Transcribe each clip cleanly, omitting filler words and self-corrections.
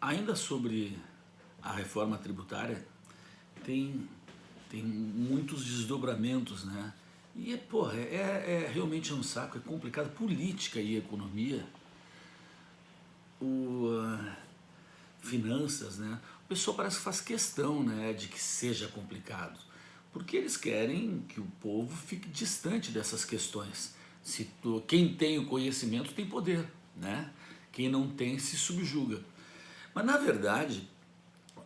Ainda sobre a reforma tributária, tem, tem muitos desdobramentos, né? E, porra, é realmente um saco, é complicado. Política e economia, finanças, né? O pessoal parece que faz questão, né, de que seja complicado, porque eles querem que o povo fique distante dessas questões. Quem tem o conhecimento tem poder, né? Quem não tem se subjuga. Mas na verdade,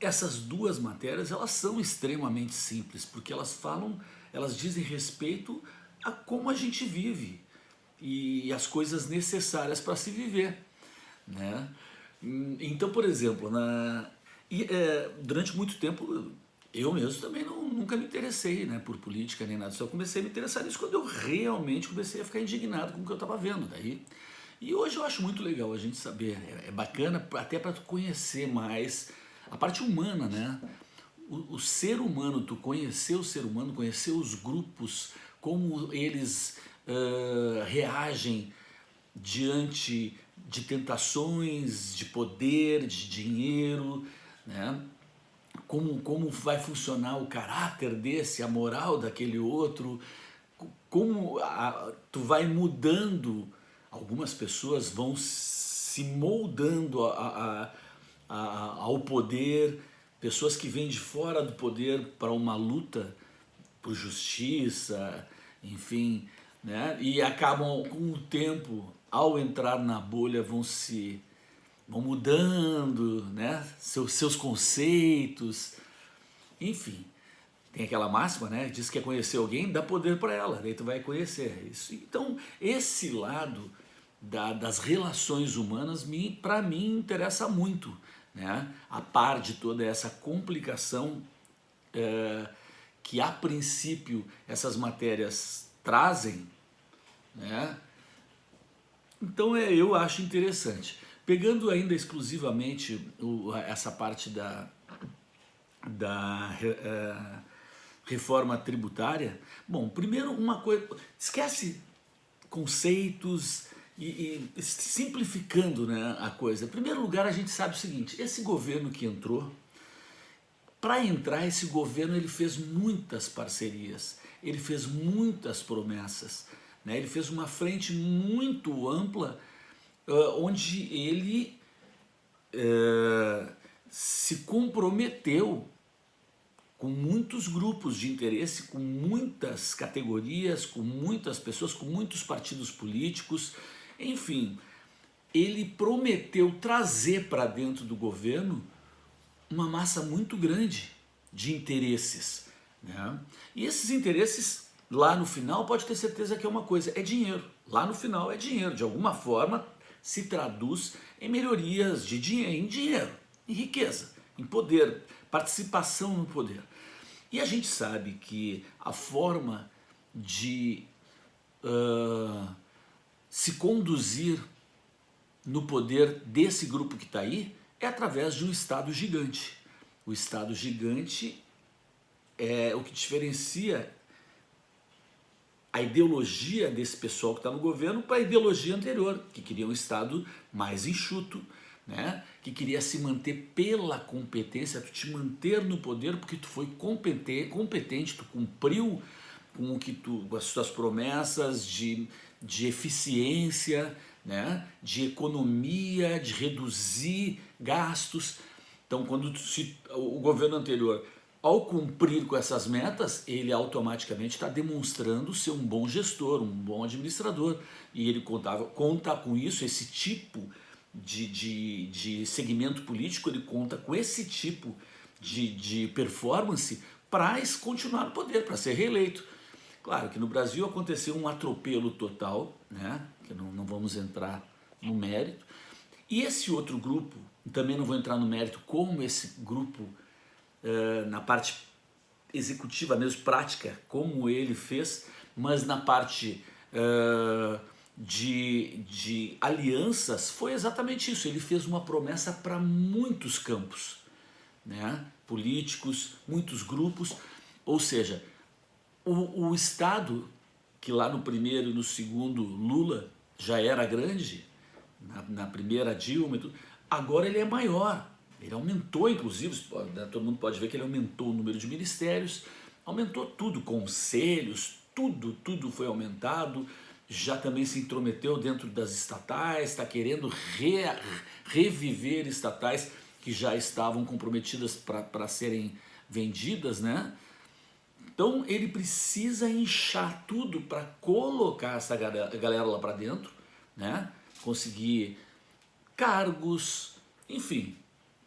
essas duas matérias, elas são extremamente simples, porque elas dizem respeito a como a gente vive e as coisas necessárias para se viver, né? Então, por exemplo, durante muito tempo eu mesmo também nunca me interessei, né, por política nem nada. Só comecei a me interessar nisso quando eu realmente comecei a ficar indignado com o que eu estava vendo daí. E hoje eu acho muito legal a gente saber, é bacana até para tu conhecer mais a parte humana, né? O ser humano, tu conhecer o ser humano, conhecer os grupos, como eles reagem diante de tentações, de poder, de dinheiro, né? Como vai funcionar o caráter desse, a moral daquele outro, como tu vai mudando, algumas pessoas vão se moldando ao poder, pessoas que vêm de fora do poder para uma luta por justiça, enfim, né? E acabam com o tempo, ao entrar na bolha, vão mudando, né? Seus conceitos, enfim. Tem aquela máxima, né? Diz que quer conhecer alguém, dá poder para ela, daí tu vai conhecer isso. Então, esse lado das relações humanas, para mim, interessa muito, né? A par de toda essa complicação que, a princípio, essas matérias trazem, né? Então, eu acho interessante. Pegando ainda exclusivamente essa parte da reforma tributária, bom, primeiro uma coisa, esquece conceitos e simplificando, né, a coisa. Em primeiro lugar, a gente sabe o seguinte: esse governo que entrou, para entrar esse governo, ele fez muitas parcerias, ele fez muitas promessas, né? Ele fez uma frente muito ampla, onde ele se comprometeu com muitos grupos de interesse, com muitas categorias, com muitas pessoas, com muitos partidos políticos, enfim, ele prometeu trazer para dentro do governo uma massa muito grande de interesses, né? E esses interesses, lá no final, pode ter certeza que é uma coisa, é dinheiro. Lá no final é dinheiro, de alguma forma se traduz em melhorias em dinheiro, em riqueza, em poder, participação no poder. E a gente sabe que a forma de se conduzir no poder desse grupo que está aí é através de um Estado gigante. O Estado gigante é o que diferencia a ideologia desse pessoal que está no governo para a ideologia anterior, que queria um Estado mais enxuto, né? Que queria se manter pela competência, tu te manter no poder porque tu foi competente, tu cumpriu com as suas promessas de eficiência, né? De economia, de reduzir gastos. Então, quando o governo anterior, ao cumprir com essas metas, ele automaticamente está demonstrando ser um bom gestor, um bom administrador. E ele conta com isso, esse tipo de segmento político, ele conta com esse tipo de performance para continuar no poder, para ser reeleito. Claro que no Brasil aconteceu um atropelo total, né? Que não vamos entrar no mérito. E esse outro grupo, também não vou entrar no mérito como esse grupo, na parte executiva mesmo, prática, como ele fez, mas na parte de alianças foi exatamente isso. Ele fez uma promessa para muitos campos, né? Políticos, muitos grupos, ou seja, o Estado, que lá no primeiro e no segundo Lula já era grande, na primeira Dilma e tudo, agora ele é maior, Ele aumentou, inclusive, né, todo mundo pode ver que ele aumentou o número de ministérios, aumentou tudo, conselhos, tudo foi aumentado, já também se intrometeu dentro das estatais, está querendo reviver estatais que já estavam comprometidas para serem vendidas, né? Então ele precisa inchar tudo para colocar essa galera lá para dentro, né? Conseguir cargos, enfim,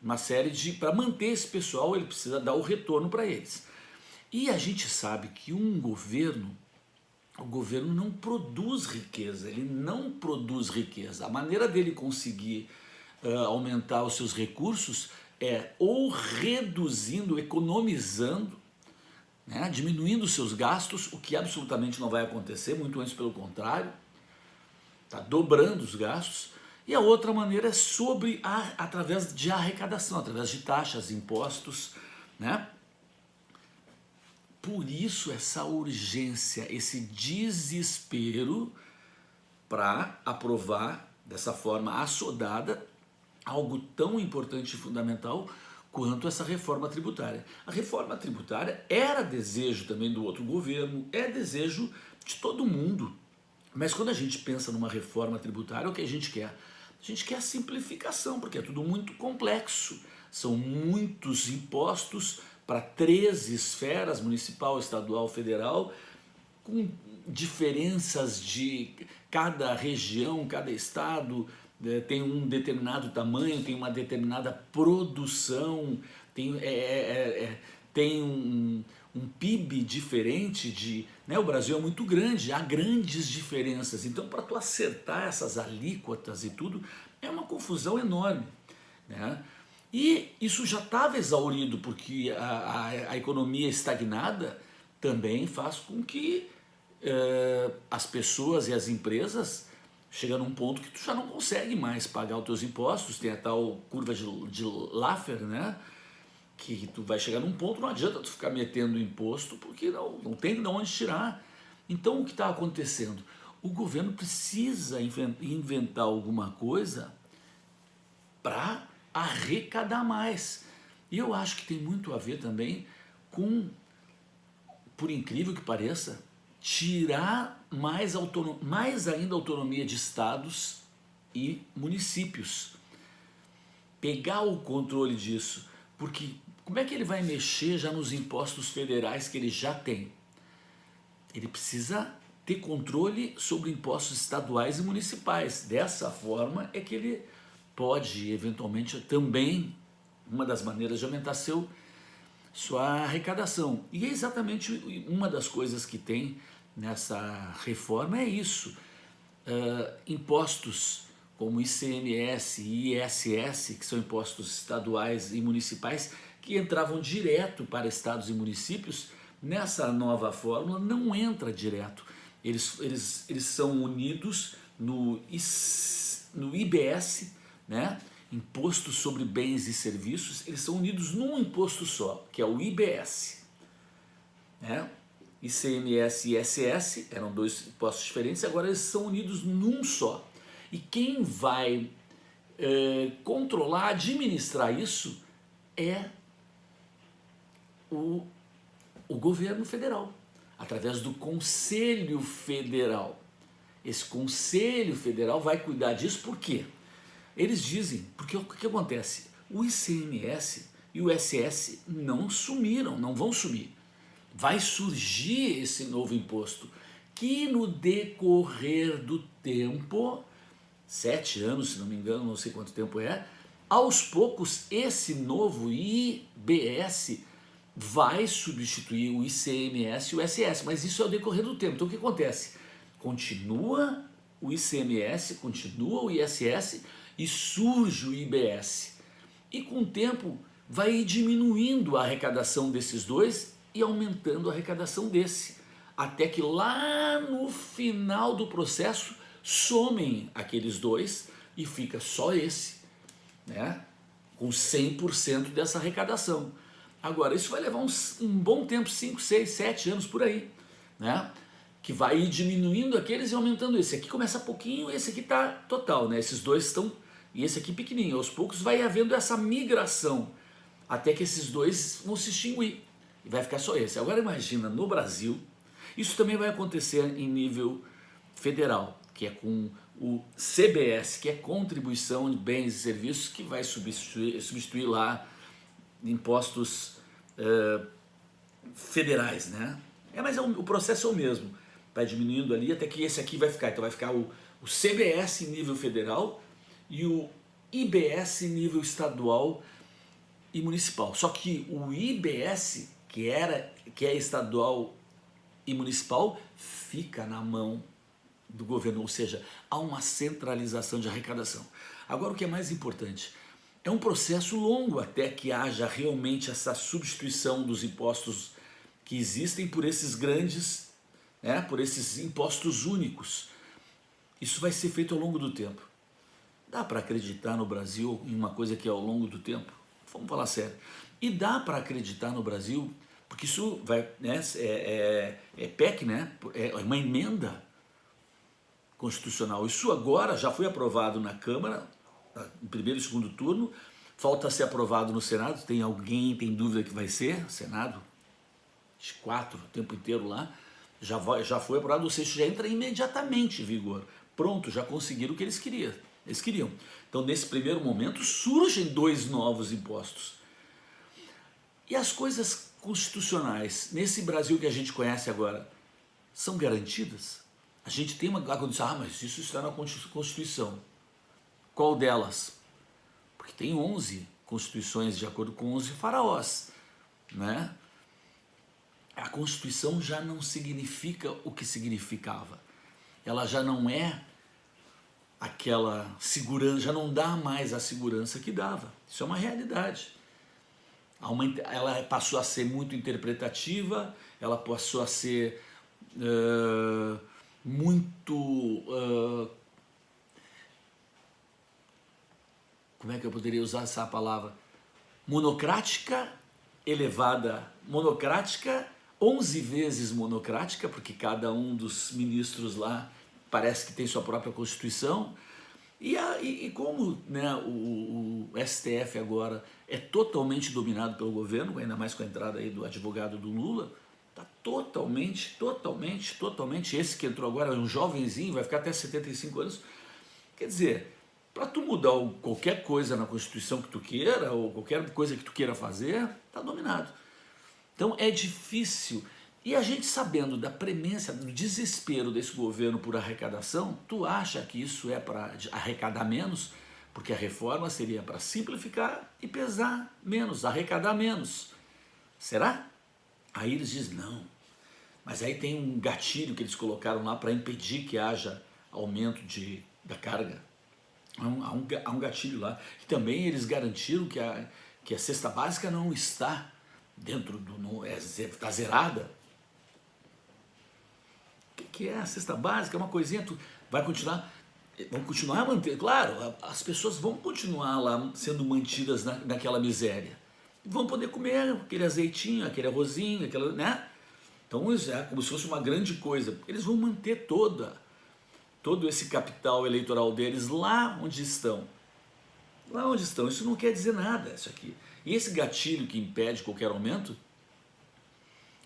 uma série de... Para manter esse pessoal, ele precisa dar o retorno para eles. E a gente sabe que o governo não produz riqueza, ele não produz riqueza. A maneira dele conseguir aumentar os seus recursos é ou reduzindo, economizando, né, diminuindo os seus gastos, o que absolutamente não vai acontecer, muito antes pelo contrário, está dobrando os gastos. E a outra maneira é através de arrecadação, através de taxas, impostos, né? Por isso essa urgência, esse desespero para aprovar dessa forma assodada algo tão importante e fundamental quanto essa reforma tributária. A reforma tributária era desejo também do outro governo, é desejo de todo mundo. Mas quando a gente pensa numa reforma tributária, o que a gente quer? A gente quer simplificação, porque é tudo muito complexo. São muitos impostos para 13 esferas, municipal, estadual, federal, com diferenças de cada região, cada estado, tem um determinado tamanho, tem uma determinada produção, tem um PIB diferente, né? O Brasil é muito grande, há grandes diferenças, então para tu acertar essas alíquotas e tudo, é uma confusão enorme, né? E isso já estava exaurido, porque a economia estagnada também faz com que as pessoas e as empresas chegam num ponto que tu já não consegue mais pagar os teus impostos, tem a tal curva de Laffer, né? Que tu vai chegar num ponto, não adianta tu ficar metendo imposto, porque não tem de onde tirar. Então o que está acontecendo? O governo precisa inventar alguma coisa para arrecadar mais. E eu acho que tem muito a ver também com, por incrível que pareça, tirar mais ainda autonomia de estados e municípios. Pegar o controle disso, porque como é que ele vai mexer já nos impostos federais que ele já tem? Ele precisa ter controle sobre impostos estaduais e municipais. Dessa forma é que ele pode, eventualmente, também, uma das maneiras de aumentar sua arrecadação. E é exatamente uma das coisas que tem nessa reforma é isso. Impostos como ICMS e ISS, que são impostos estaduais e municipais, que entravam direto para estados e municípios, nessa nova fórmula não entra direto. Eles são unidos no IBS, né? Imposto sobre Bens e Serviços, eles são unidos num imposto só, que é o IBS, né? ICMS e ISS eram dois impostos diferentes, agora eles são unidos num só. E quem vai controlar, administrar isso é o governo federal, através do Conselho Federal. Esse Conselho Federal vai cuidar disso, por quê? Eles dizem, porque o que acontece? O ICMS e o ISS não sumiram, não vão sumir. Vai surgir esse novo imposto, que no decorrer do tempo, 7 anos, se não me engano, não sei quanto tempo é, aos poucos esse novo IBS vai substituir o ICMS e o ISS, mas isso é o decorrer do tempo. Então o que acontece? Continua o ICMS, continua o ISS e surge o IBS. E com o tempo vai diminuindo a arrecadação desses dois e aumentando a arrecadação desse, até que lá no final do processo somem aqueles dois e fica só esse, né? Com 100% dessa arrecadação. Agora, isso vai levar um bom tempo, 5, 6, 7 anos por aí, né? Que vai ir diminuindo aqueles e aumentando esse. Aqui começa pouquinho, esse aqui tá total, né? Esses dois estão e esse aqui pequenininho. Aos poucos vai havendo essa migração, até que esses dois vão se extinguir, e vai ficar só esse. Agora imagina, no Brasil, isso também vai acontecer em nível federal, que é com o CBS, que é Contribuição de Bens e Serviços, que vai substituir lá impostos federais, né? Mas o processo é o mesmo, vai diminuindo ali até que esse aqui vai ficar. Então vai ficar o CBS em nível federal e o IBS em nível estadual e municipal. Só que o IBS, que é estadual e municipal, fica na mão do governo, ou seja, há uma centralização de arrecadação. Agora, o que é mais importante, é um processo longo até que haja realmente essa substituição dos impostos que existem por esses grandes, por esses impostos únicos. Isso vai ser feito ao longo do tempo. Dá para acreditar no Brasil em uma coisa que é ao longo do tempo? Vamos falar sério. E dá para acreditar no Brasil, porque isso vai, é PEC, é uma emenda constitucional. Isso agora já foi aprovado na Câmara, no primeiro e segundo turno, falta ser aprovado no Senado. Tem dúvida que vai ser? Senado, de 4, o tempo inteiro lá, já foi aprovado, ou seja, já entra imediatamente em vigor. Pronto, já conseguiram o que eles queriam. Então, nesse primeiro momento, surgem 2 novos impostos. E as coisas constitucionais, nesse Brasil que a gente conhece agora, são garantidas? A gente tem uma condição, mas isso está na Constituição. Qual delas? Porque tem 11 constituições de acordo com 11 faraós, né? A Constituição já não significa o que significava. Ela já não é aquela segurança, já não dá mais a segurança que dava. Isso é uma realidade. Ela passou a ser muito interpretativa, ela passou a ser muito... como é que eu poderia usar essa palavra? Monocrática, elevada, monocrática, 11 vezes monocrática, porque cada um dos ministros lá parece que tem sua própria Constituição. E como, né, o STF agora é totalmente dominado pelo governo, ainda mais com a entrada aí do advogado do Lula, está totalmente, esse que entrou agora, é um jovenzinho, vai ficar até 75 anos. Quer dizer, para tu mudar qualquer coisa na Constituição que tu queira, ou qualquer coisa que tu queira fazer, está dominado. Então é difícil. E a gente sabendo da premência, do desespero desse governo por arrecadação, tu acha que isso é para arrecadar menos? Porque a reforma seria para simplificar e pesar menos, arrecadar menos. Será? Aí eles dizem não. Mas aí tem um gatilho que eles colocaram lá para impedir que haja aumento da carga. Há um gatilho lá. E também eles garantiram que a cesta básica não está dentro está zerada. O que é a cesta básica? É uma coisinha, vão continuar mantendo, claro, as pessoas vão continuar lá sendo mantidas naquela miséria. Vão poder comer aquele azeitinho, aquele arrozinho, né? Então é como se fosse uma grande coisa. Eles vão manter todo esse capital eleitoral deles lá onde estão. Lá onde estão. Isso não quer dizer nada, isso aqui. E esse gatilho que impede qualquer aumento,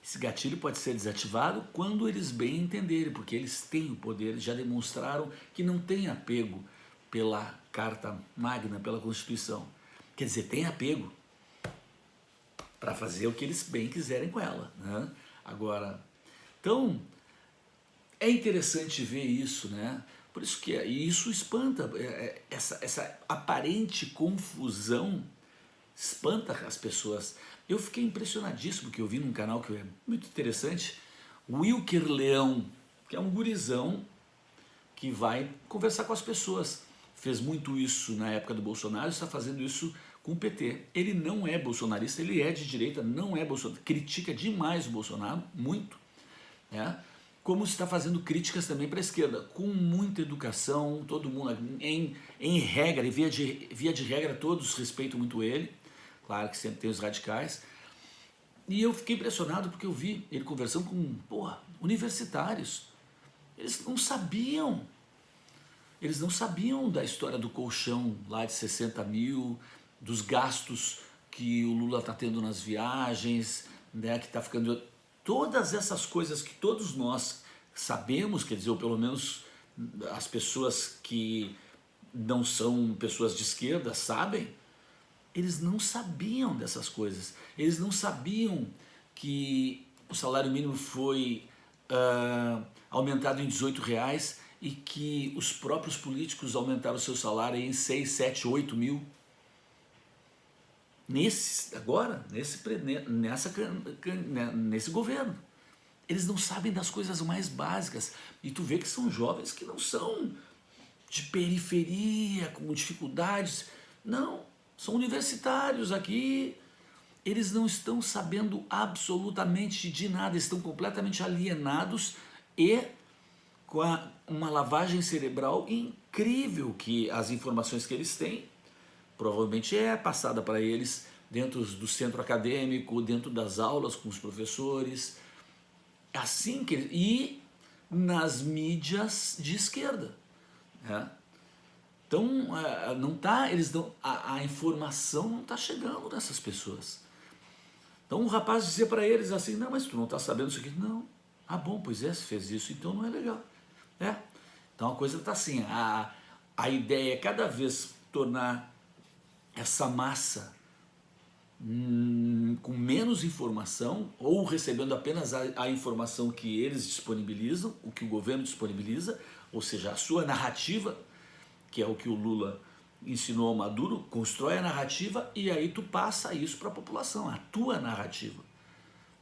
esse gatilho pode ser desativado quando eles bem entenderem, porque eles têm o poder, eles já demonstraram que não tem apego pela Carta Magna, pela Constituição. Quer dizer, tem apego para fazer o que eles bem quiserem com ela, né? Agora, então, é interessante ver isso, né? Por isso que isso espanta, essa aparente confusão espanta as pessoas. Eu fiquei impressionadíssimo, porque eu vi num canal que é muito interessante, o Wilker Leão, que é um gurizão que vai conversar com as pessoas. Fez muito isso na época do Bolsonaro, está fazendo isso com o PT. Ele não é bolsonarista, ele é de direita, não é bolsonarista, critica demais o Bolsonaro, muito, né? Como está fazendo críticas também para a esquerda, com muita educação, todo mundo em regra, e via de regra, todos respeitam muito ele, claro que sempre tem os radicais, e eu fiquei impressionado porque eu vi ele conversando com, universitários, eles não sabiam, Eles não sabiam da história do colchão lá de 60 mil, dos gastos que o Lula está tendo nas viagens, né, que está ficando... Todas essas coisas que todos nós sabemos, quer dizer, ou pelo menos as pessoas que não são pessoas de esquerda sabem, eles não sabiam dessas coisas. Eles não sabiam que o salário mínimo foi aumentado em R$ 18 e que os próprios políticos aumentaram o seu salário em 6, 7, 8 mil. Nesse governo. Eles não sabem das coisas mais básicas. E tu vê que são jovens que não são de periferia, com dificuldades. Não, são universitários aqui. Eles não estão sabendo absolutamente de nada, estão completamente alienados e com uma lavagem cerebral incrível, que as informações que eles têm provavelmente é passada para eles dentro do centro acadêmico, dentro das aulas com os professores, assim que e nas mídias de esquerda, né? Então não tá, eles não, a informação não está chegando nessas pessoas. Então o rapaz dizia para eles assim: não, mas tu não está sabendo isso aqui? Não. Ah, bom, pois é, se fez isso, então não é legal. Então a coisa está assim, a ideia é cada vez tornar essa massa com menos informação, ou recebendo apenas a informação que eles disponibilizam, o que o governo disponibiliza, ou seja, a sua narrativa, que é o que o Lula ensinou ao Maduro. Constrói a narrativa e aí tu passa isso para a população, a tua narrativa,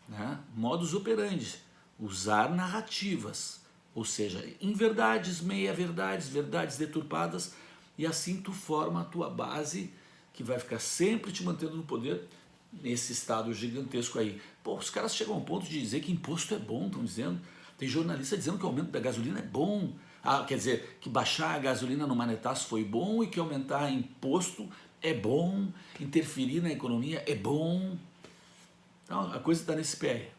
né? Modus operandi, usar narrativas, ou seja, inverdades, meia-verdades, verdades deturpadas, e assim tu forma a tua base que vai ficar sempre te mantendo no poder nesse estado gigantesco aí. Pô, os caras chegam ao ponto de dizer que imposto é bom, estão dizendo. Tem jornalista dizendo que o aumento da gasolina é bom. Quer dizer, que baixar a gasolina no manetaço foi bom e que aumentar imposto é bom, interferir na economia é bom. Então a coisa está nesse pé.